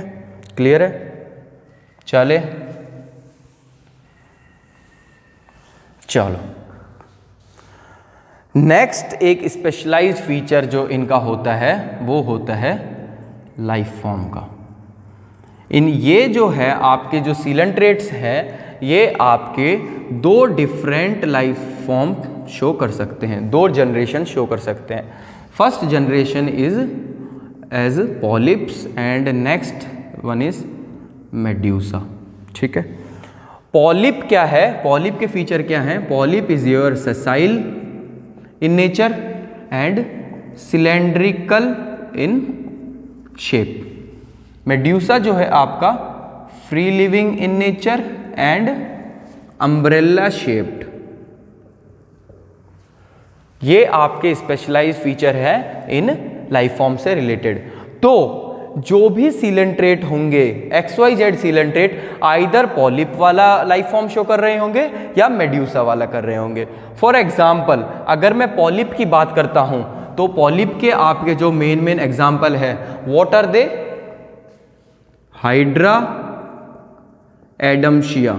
क्लियर है? चले चलो, नेक्स्ट एक स्पेशलाइज्ड फीचर जो इनका होता है वो होता है लाइफ फॉर्म का। ये जो है आपके जो सीलेंट्रेट्स हैं, ये आपके दो डिफरेंट लाइफ फॉर्म शो कर सकते हैं, दो जनरेशन शो कर सकते हैं। First generation is as polyps and next one is medusa. ठीक है, पॉलिप क्या है, पॉलिप के फीचर क्या हैं? Polyp is your sessile in nature and cylindrical in shape. Medusa जो है आपका free living in nature and umbrella shaped. ये आपके स्पेशलाइज्ड फीचर है इन लाइफ फॉर्म से रिलेटेड। तो जो भी सीलेंट्रेट होंगे, XYZ सीलेंट्रेट, आइदर पॉलिप वाला लाइफ फॉर्म शो कर रहे होंगे या मेड्यूसा वाला कर रहे होंगे। फॉर एग्जाम्पल, अगर मैं पॉलिप की बात करता हूं तो पॉलिप के आपके जो मेन एग्जाम्पल है, what are they? Hydra, Adamsia.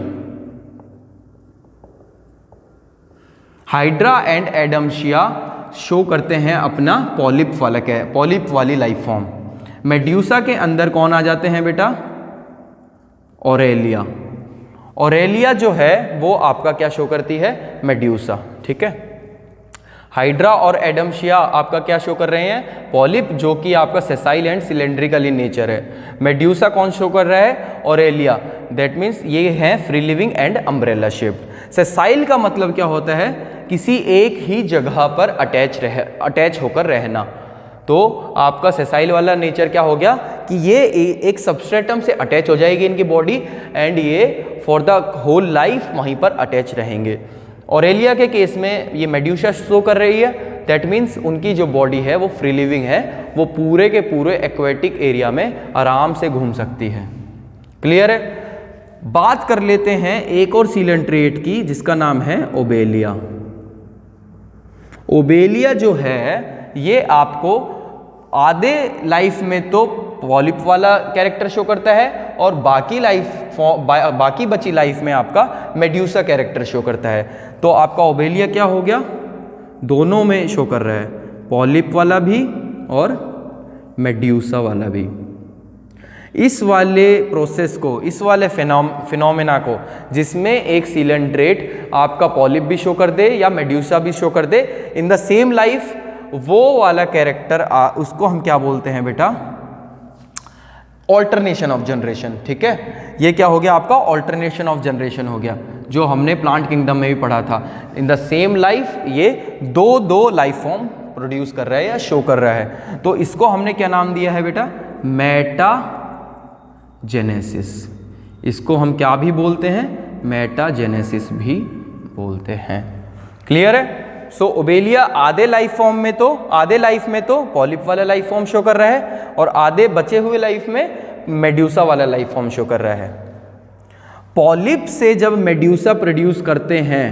Hydra and Adamsia show करते हैं अपना पॉलिप वाला, क्या है, पॉलिप वाली लाइफ फॉर्म। मेड्यूसा के अंदर कौन आ जाते हैं बेटा? ऑरेलिया। ऑरेलिया जो है वो आपका क्या शो करती है? मेड्यूसा। ठीक है, हाइड्रा और एडमशिया आपका क्या शो कर रहे हैं? पॉलिप, जो कि आपका sessile and cylindrical in nature है। मेड्यूसा कौन शो कर रहा है? ऑरेलिया, दैट मीन्स ये हैं free living and umbrella shaped. Sessile का मतलब क्या होता है? किसी एक ही जगह पर अटैच होकर रहना। तो आपका सेसाइल वाला नेचर क्या हो गया कि ये एक सबस्ट्रेटम से अटैच हो जाएगी इनकी बॉडी एंड ये फॉर द होल लाइफ वहीं पर अटैच रहेंगे। ऑरेलिया के केस में ये मेड्यूसा शो कर रही है, दैट मीन्स उनकी जो बॉडी है वो फ्री लिविंग है, वो पूरे के पूरे एक्वेटिक एरिया में आराम से घूम सकती है। क्लियर है? बात कर लेते हैं एक और सीलेंट्रेट की जिसका नाम है ओबेलिया। ओबेलिया जो है ये आपको आधे लाइफ में तो पॉलिप वाला कैरेक्टर शो करता है और बाकी बची लाइफ में आपका मेड्यूसा कैरेक्टर शो करता है। तो आपका ओबेलिया क्या हो गया? दोनों में शो कर रहा है, पॉलिप वाला भी और मेड्यूसा वाला भी। इस वाले प्रोसेस को, इस वाले फिनोमेना को, जिसमें एक सीलेंट्रेट आपका पॉलिप भी शो कर दे या मेड्यूसा भी शो कर दे इन द सेम लाइफ, वो वाला कैरेक्टर उसको हम क्या बोलते हैं बेटा? Alternation of generation. ठीक है, ये क्या हो गया आपका? ऑल्टरनेशन ऑफ जनरेशन हो गया, जो हमने प्लांट किंगडम में भी पढ़ा था। इन द सेम लाइफ ये दो लाइफ फॉर्म प्रोड्यूस कर रहा है या शो कर रहा है। तो इसको हमने क्या नाम दिया है बेटा? मेटाजेनेसिस। इसको हम क्या भी बोलते हैं? मेटाजेनेसिस भी बोलते हैं। क्लियर है? सो ओबेलिया आधे लाइफ में तो पॉलिप वाला लाइफ फॉर्म शो कर रहा है और आधे बचे हुए लाइफ में मेड्यूसा वाला लाइफ फॉर्म शो कर रहा है। पॉलिप से जब मेड्यूसा प्रोड्यूस करते हैं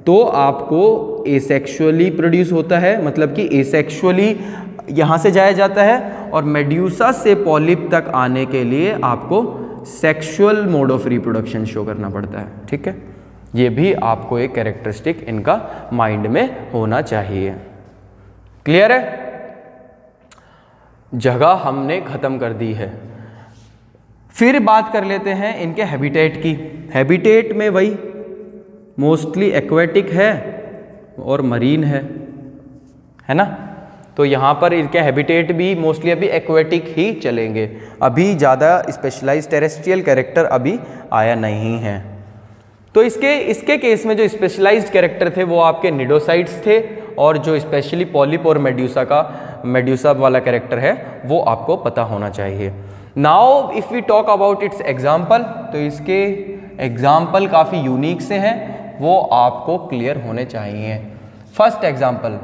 तो आपको एसेक्सुअली प्रोड्यूस होता है, मतलब कि एसेक्सुअली यहाँ से जाया जाता है, और मेड्यूसा से पॉलिप तक आने के लिए आपको sexual mode of reproduction show करना पड़ता है। ठीक है, ये भी आपको एक कैरेक्टरिस्टिक इनका माइंड में होना चाहिए। क्लियर है? जगह हमने खत्म कर दी है। फिर बात कर लेते हैं इनके हैबिटेट की। हैबिटेट में वही मोस्टली एक्वेटिक है और मरीन है ना? तो यहाँ पर इनके हैबिटेट भी मोस्टली अभी एक्वेटिक ही चलेंगे, अभी ज़्यादा स्पेशलाइज्ड टेरेस्ट्रियल कैरेक्टर अभी आया नहीं है। तो इसके केस में जो स्पेशलाइज्ड कैरेक्टर थे वो आपके निडोसाइट्स थे, और जो स्पेशली पॉलिप और मेड्यूसा वाला कैरेक्टर है वो आपको पता होना चाहिए। Now if we talk about its example, तो इसके एग्जाम्पल काफ़ी यूनिक से हैं, वो आपको क्लियर होने चाहिए। First example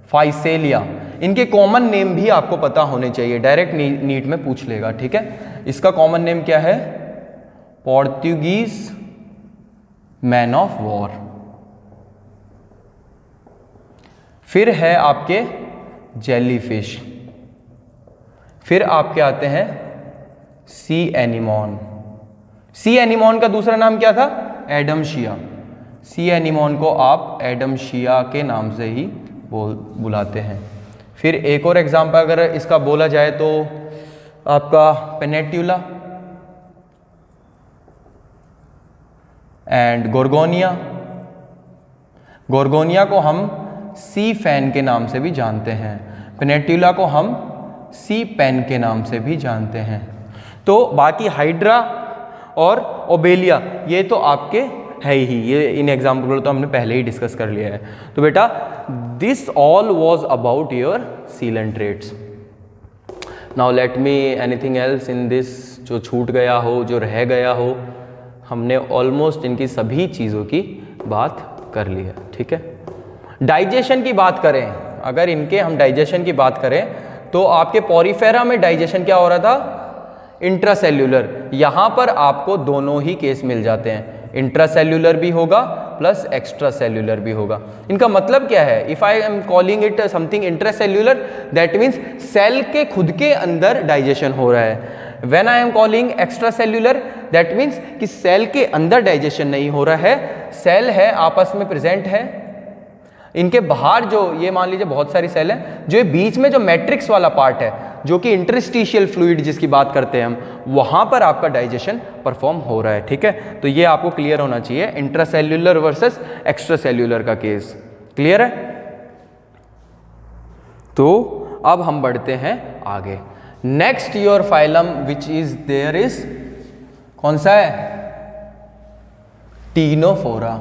Physalia. इनके कॉमन नेम भी आपको पता होने चाहिए, डायरेक्ट नीट में पूछ लेगा। ठीक है, इसका कॉमन नेम क्या है? Portuguese man of war. फिर है आपके जेलीफिश। फिर आपके आते हैं सी एनीमोन। सी एनीमोन का दूसरा नाम क्या था? एडमशिया। सी एनीमोन को आप एडमशिया के नाम से ही बुलाते हैं। फिर एक और एग्जाम्पल अगर इसका बोला जाए तो आपका पेनेट्यूला एंड गोर्गोनिया। गोर्गोनिया को हम सी फैन के नाम से भी जानते हैं, पेनेट्यूला को हम सी पेन के नाम से भी जानते हैं। तो बाकी हाइड्रा और ओबेलिया ये तो आपके है ही, ये इन एग्जाम्पल तो हमने पहले ही डिस्कस कर लिया है। तो बेटा this all was about your coelenterates. Now let me anything else in this, जो छूट गया हो, जो रह गया हो। हमने ऑलमोस्ट इनकी सभी चीज़ों की बात कर ली है। ठीक है, डाइजेशन की बात करें, अगर इनके हम डाइजेशन की बात करें तो आपके पॉरीफेरा में डाइजेशन क्या हो रहा था? इंट्रासेल्यूलर। यहाँ पर आपको दोनों ही केस मिल जाते हैं, इंट्रासेल्यूलर भी होगा प्लस एक्स्ट्रा सेल्यूलर भी होगा। इनका मतलब क्या है? If I am calling it something intracellular, that means cell के खुद के अंदर डाइजेशन हो रहा है। When I am calling extracellular, that means कि सेल के अंदर डाइजेशन नहीं हो रहा है, सेल है आपस में प्रेजेंट है। इनके बाहर जो ये मान लीजिए बहुत सारी सेल हैं, जो ये बीच में जो मैट्रिक्स वाला पार्ट है, जो कि इंटरस्टिशियल फ्लूइड जिसकी बात करते हैं हम, वहाँ पर आपका डाइजेशन परफॉर्म हो रहा है। ठीक है, तो ये आपको क्लियर होना चाहिए, इंट्रासेल्यूलर वर्सेस एक्स्ट्रा सेल्यूलर का केस। क्लियर है? तो अब हम बढ़ते हैं आगे। Next your phylum which is there is, कौन सा है? Ctenophora.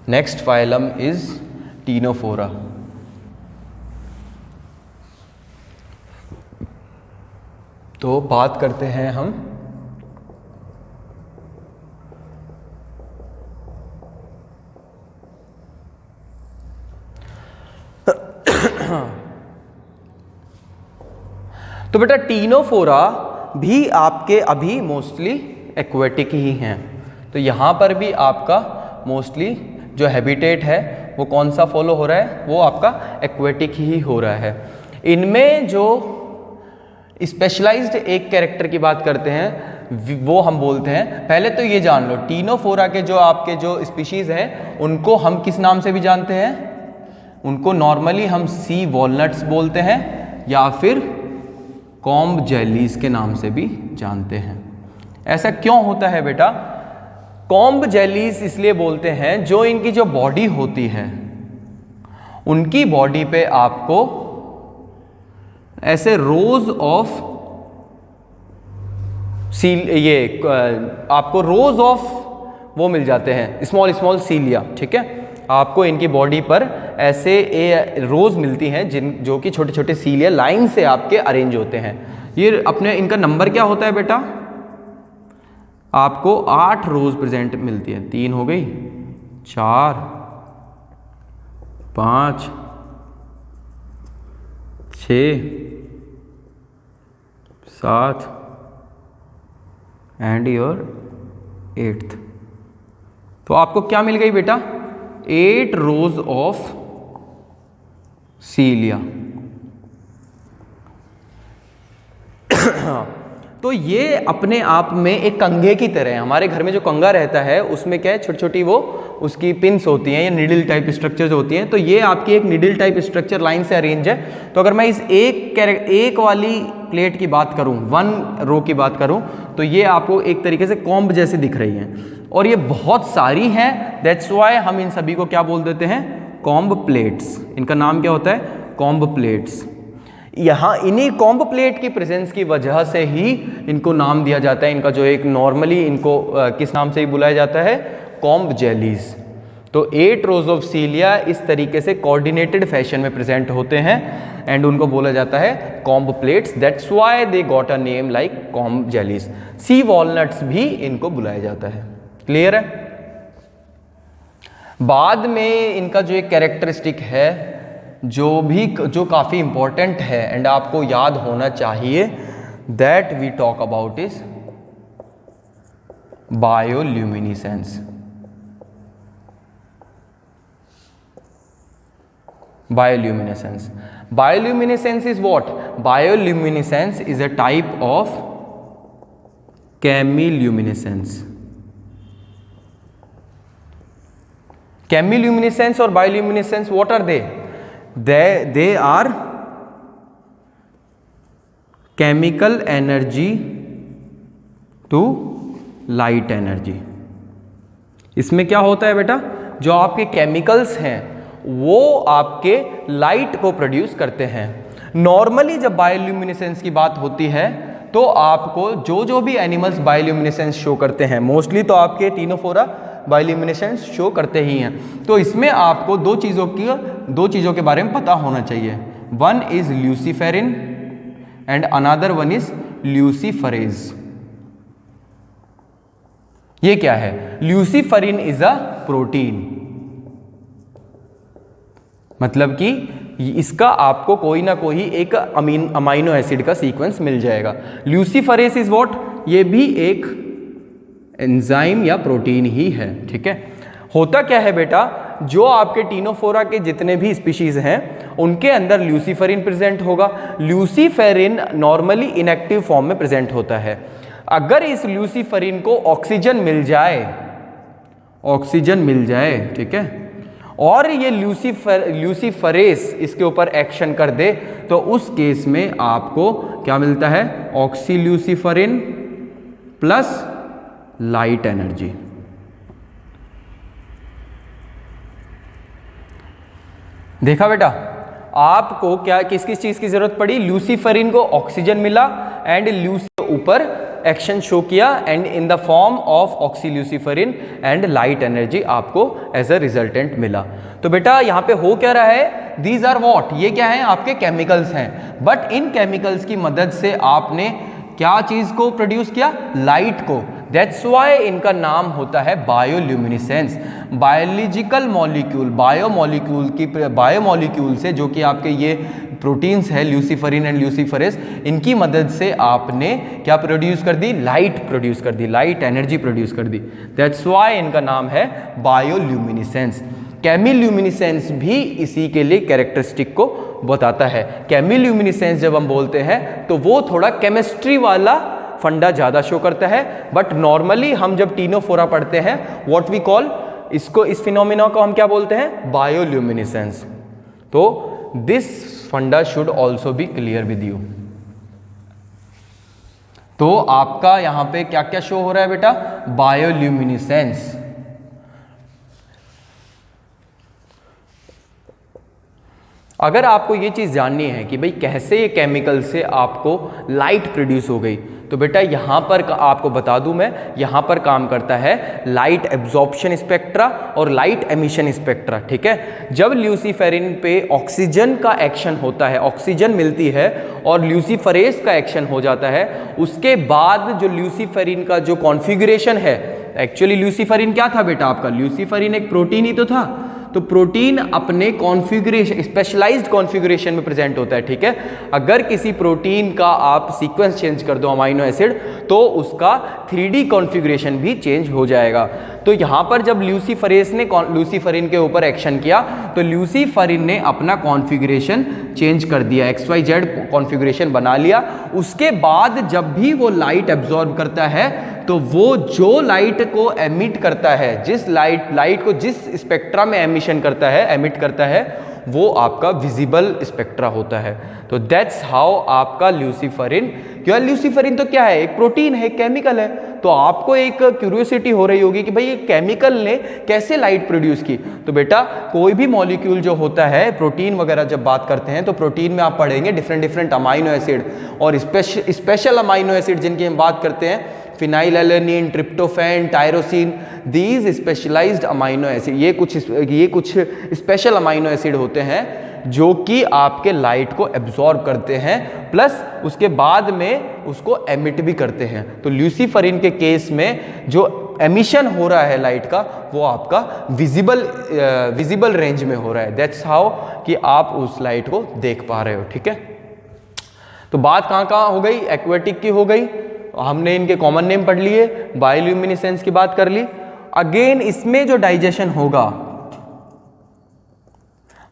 Next phylum is Ctenophora. तो बात करते हैं हम तो बेटा टीनोफोरा भी आपके अभी मोस्टली एक्वेटिक ही हैं। तो यहाँ पर भी आपका मोस्टली जो हैबिटेट है वो कौन सा फॉलो हो रहा है? वो आपका एक्वेटिक ही हो रहा है। इनमें जो स्पेशलाइज्ड एक कैरेक्टर की बात करते हैं वो हम बोलते हैं, पहले तो ये जान लो टीनोफोरा के जो आपके जो स्पीशीज़ हैं उनको हम किस नाम से भी जानते हैं? उनको नॉर्मली हम सी वॉलनट्स बोलते हैं या फिर कॉम्ब जेलीज के नाम से भी जानते हैं। ऐसा क्यों होता है बेटा? कॉम्ब जेलीज इसलिए बोलते हैं जो इनकी जो बॉडी होती है उनकी बॉडी पे आपको ऐसे रोज ऑफ सील, ये आपको रोज ऑफ वो मिल जाते हैं, स्मॉल स्मॉल सीलिया, ठीक है? आपको इनकी बॉडी पर ऐसे रोज मिलती हैं जिन जो कि छोटे छोटे सीलिया लाइन से आपके अरेंज होते हैं। ये अपने इनका नंबर क्या होता है बेटा? आपको 8 रोज प्रेजेंट मिलती है। 3 हो गई, 4, 5, 6, 7 एंड योर 8th। तो आपको क्या मिल गई बेटा? 8 रोज ऑफ सीलिया। तो ये अपने आप में एक कंघे की तरह है। हमारे घर में जो कंघा रहता है उसमें क्या है, छोटी छोटी वो उसकी पिंस होती हैं या निडल टाइप स्ट्रक्चर्स होती हैं। तो ये आपकी एक निडल टाइप स्ट्रक्चर लाइन से अरेंज है। तो अगर मैं इस एक वाली प्लेट की बात करूं, 1 रो की बात करूं, तो ये आपको एक तरीके से कॉम्ब जैसे दिख रही हैं और ये बहुत सारी हैं। दैट्स वाई हम इन सभी को क्या बोल देते हैं? Comb plates. इनका नाम क्या होता है? Comb plates. यहाँ इन्हीं कॉम्ब प्लेट की प्रेजेंस की वजह से ही इनको नाम दिया जाता है। इनका जो एक नॉर्मली इनको किस नाम से ही बुलाया जाता है? Comb jellies. तो 8 रोज ऑफ सीलिया इस तरीके से कोऑर्डिनेटेड फैशन में प्रेजेंट होते हैं एंड उनको बोला जाता है comb plates. That's why they got a name like comb jellies. Sea walnuts भी इनको बुलाया जाता है। क्लियर है? बाद में इनका जो एक कैरेक्टरिस्टिक है जो काफ़ी इंपॉर्टेंट है एंड आपको याद होना चाहिए, that we talk about is bioluminescence. Bioluminescence. Bioluminescence is what? Bioluminescence is a type of chemiluminescence. Chemiluminescence और bioluminescence, what are they? They are chemical energy to light energy. इसमें क्या होता है बेटा? जो आपके केमिकल्स हैं वो आपके लाइट को प्रोड्यूस करते हैं। नॉर्मली जब बायोल्यूमिनेसेंस की बात होती है तो आपको जो भी एनिमल्स बायोल्यूमिनेसेंस शो करते हैं, मोस्टली तो आपके टीनोफोरा बायोल्यूमिनेसेंस शो करते ही हैं। तो इसमें आपको दो चीज़ों के बारे में पता होना चाहिए। One is luciferin and another one is luciferase. ये क्या है? ल्यूसीफरिन इज अ प्रोटीन, मतलब कि इसका आपको कोई ना कोई एक अमाइनो एसिड का सीक्वेंस मिल जाएगा। ल्यूसीफरेज इज व्हाट? ये भी एक एंजाइम या प्रोटीन ही है। ठीक है, होता क्या है बेटा, जो आपके टीनोफोरा के जितने भी स्पीशीज हैं उनके अंदर ल्यूसीफेरिन प्रेजेंट होगा। ल्यूसीफेरिन नॉर्मली इनएक्टिव फॉर्म में प्रेजेंट होता है। अगर इस ल्यूसीफेरिन को ऑक्सीजन मिल जाए, ठीक है, और ये ल्यूसीफरेज इसके ऊपर एक्शन कर दे तो उस केस में आपको क्या मिलता है, ऑक्सील्यूसिफरिन प्लस लाइट एनर्जी। देखा बेटा, आपको क्या किस किस चीज की जरूरत पड़ी, ल्यूसीफरिन को ऑक्सीजन मिला एंड ल्यूसी के ऊपर एक्शन शो किया and in the form of oxyluciferin and light energy आपको एज अ रिजल्टेंट मिला। तो बेटा यहाँ पे हो क्या रहा है, दीज आर व्हाट, ये क्या है, आपके केमिकल्स हैं, बट इन केमिकल्स की मदद से आपने क्या चीज को प्रोड्यूस किया, लाइट को। दैट्स वाई इनका नाम होता है बायोल्यूमिनेसेंस। बायोलॉजिकल मॉलिक्यूल, बायोमॉलिक्यूल से, जो कि आपके ये प्रोटीन्स है ल्यूसीफरिन एंड ल्यूसीफरेस, इनकी मदद से आपने क्या प्रोड्यूस कर दी, लाइट प्रोड्यूस कर दी, लाइट एनर्जी प्रोड्यूस कर दी। दैट्स वाई इनका नाम है बायोल्यूमिनेसेंस। केमिल्यूमिनेसेंस भी इसी के लिए कैरेक्टरिस्टिक को बताता है। केमिल्यूमिनेसेंस जब हम बोलते हैं तो वो थोड़ा केमिस्ट्री वाला फंडा ज़्यादा शो करता है, बट नॉर्मली हम जब टीनोफोरा पढ़ते हैं, व्हाट वी कॉल इसको, इस फिनोमिना को हम क्या बोलते हैं, बायोल्यूमिनेसेंस। तो दिस फंडा should also be clear with you. तो आपका यहां पे क्या क्या शो हो रहा है बेटा, बायोल्यूमिनेसेंस। अगर आपको ये चीज़ जाननी है कि भाई कैसे ये केमिकल से आपको लाइट प्रोड्यूस हो गई, तो बेटा यहाँ पर आपको बता दूं मैं, यहाँ पर काम करता है लाइट एब्जॉर्प्शन स्पेक्ट्रा और लाइट एमिशन स्पेक्ट्रा। ठीक है, जब ल्यूसीफेरिन पे ऑक्सीजन का एक्शन होता है, ऑक्सीजन मिलती है और ल्यूसीफरेस का एक्शन हो जाता है, उसके बाद जो ल्यूसीफेरिन का जो कॉन्फ़िगरेशन है, एक्चुअली ल्यूसीफेरिन क्या था बेटा आपका, ल्यूसीफेरिन एक प्रोटीन ही तो था। तो प्रोटीन अपने कॉन्फ़िगरेशन, स्पेशलाइज्ड कॉन्फ़िगरेशन में प्रेजेंट होता है। ठीक है, अगर किसी प्रोटीन का आप सीक्वेंस चेंज कर दो अमाइनो एसिड, तो उसका 3D कॉन्फ़िगरेशन भी चेंज हो जाएगा। तो यहाँ पर जब ल्यूसीफरेस ने ल्यूसीफरिन के ऊपर एक्शन किया, तो ल्यूसीफरिन ने अपना कॉन्फ़िगरेशन चेंज कर दिया, XYZ कॉन्फ़िगरेशन बना लिया। उसके बाद जब भी वो लाइट एब्जॉर्ब करता है, तो वो जो लाइट को एमिट करता है, जिस लाइट को जिस स्पेक्ट्रा में एमिशन करता है, एमिट करता है, वो आपका विजिबल स्पेक्ट्रा होता है। तो दैट्स हाउ आपका ल्यूसीफरिन, क्यों ल्यूसीफरिन तो क्या है, एक प्रोटीन है, केमिकल है। तो आपको एक क्यूरियोसिटी हो रही होगी कि भाई ये केमिकल ने कैसे लाइट प्रोड्यूस की। तो बेटा कोई भी मॉलिक्यूल जो होता है, प्रोटीन वगैरह जब बात करते हैं, तो प्रोटीन में आप पढ़ेंगे डिफरेंट अमाइनो एसिड, और स्पेशल अमाइनो एसिड जिनकी हम बात करते हैं, phenylalanine, tryptophan, tyrosine, these specialized amino acid, ये कुछ स्पेशल अमाइनो एसिड होते हैं जो कि आपके लाइट को एब्जॉर्ब करते हैं, प्लस उसके बाद में उसको एमिट भी करते हैं। तो ल्यूसीफरिन के केस में जो एमिशन हो रहा है लाइट का, वो आपका विजिबल रेंज में हो रहा है। दैट्स हाउ कि आप उस लाइट को देख पा रहे हो। ठीक है, तो बात कहाँ हो गई, एक्वेटिक की हो गई, हमने इनके कॉमन नेम पढ़ लिए, बायोल्यूमिनेसेंस की बात कर ली। अगेन इसमें जो डाइजेशन होगा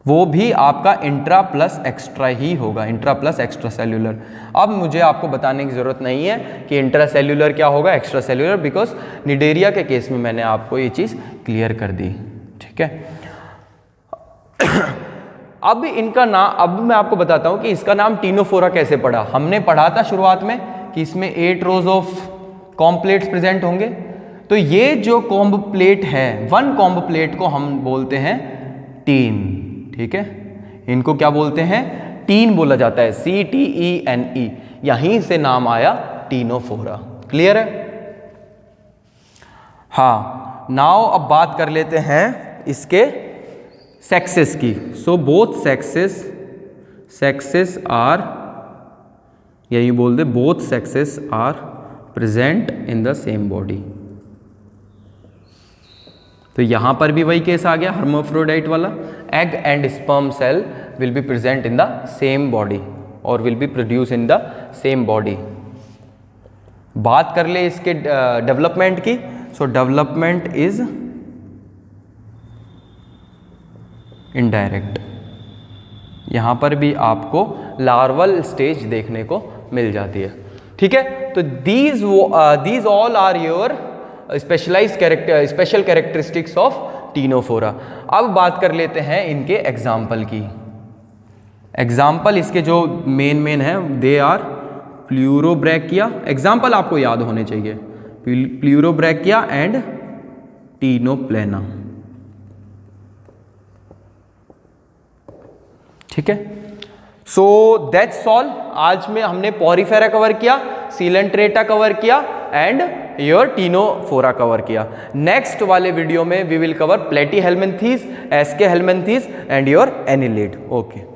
वो भी आपका इंट्रा प्लस एक्स्ट्रा ही होगा, इंट्रा प्लस एक्स्ट्रा सेल्यूलर। अब मुझे आपको बताने की ज़रूरत नहीं है कि इंट्रा सेल्यूलर क्या होगा, एक्स्ट्रा सेल्यूलर, बिकॉज निडेरिया के केस में मैंने आपको ये चीज़ क्लियर कर दी। ठीक है, अब इनका नाम, अब मैं आपको बताता हूँ कि इसका नाम टीनोफोरा कैसे पड़ा। हमने पढ़ा था शुरुआत में कि इसमें 8 रोज ऑफ कॉम्ब प्लेट्स प्रेजेंट होंगे। तो ये जो कॉम्ब प्लेट है, 1 कॉम्ब प्लेट को हम बोलते हैं टीन। ठीक है, इनको क्या बोलते हैं, टीन बोला जाता है, CTENE, यहीं से नाम आया टीनोफोरा। क्लियर है? हाँ, नाउ अब बात कर लेते हैं इसके सेक्सेस की। सो बोथ सेक्सेस आर, यही बोल दे, both sexes are present in the same body. तो यहां पर भी वही केस आ गया हर्माफ्रोडाइट वाला, egg and sperm cell will be present in the same body और will be produce in the same body. बात कर ले इसके डेवलपमेंट की। सो डेवलपमेंट इज इनडायरेक्ट, यहां पर भी आपको लार्वल स्टेज देखने को मिल जाती है। ठीक है, तो these all are your special characteristics of Ctenophora. अब बात कर लेते हैं इनके एग्जाम्पल की। एग्जाम्पल इसके जो मेन है दे आर प्लूरोब्रैकिया, एग्जाम्पल आपको याद होने चाहिए, प्लूरोब्रैकिया एंड टीनोप्लेना। ठीक है, सो दैट्स ऑल। आज में हमने पॉरीफेरा कवर किया, सीलेंट्रेटा कवर किया एंड योर टीनोफोरा कवर किया। नेक्स्ट वाले वीडियो में वी विल कवर प्लेटी हेलमिंथीस, एस्के हेलमिंथीस एंड योर एनिलिड। ओके।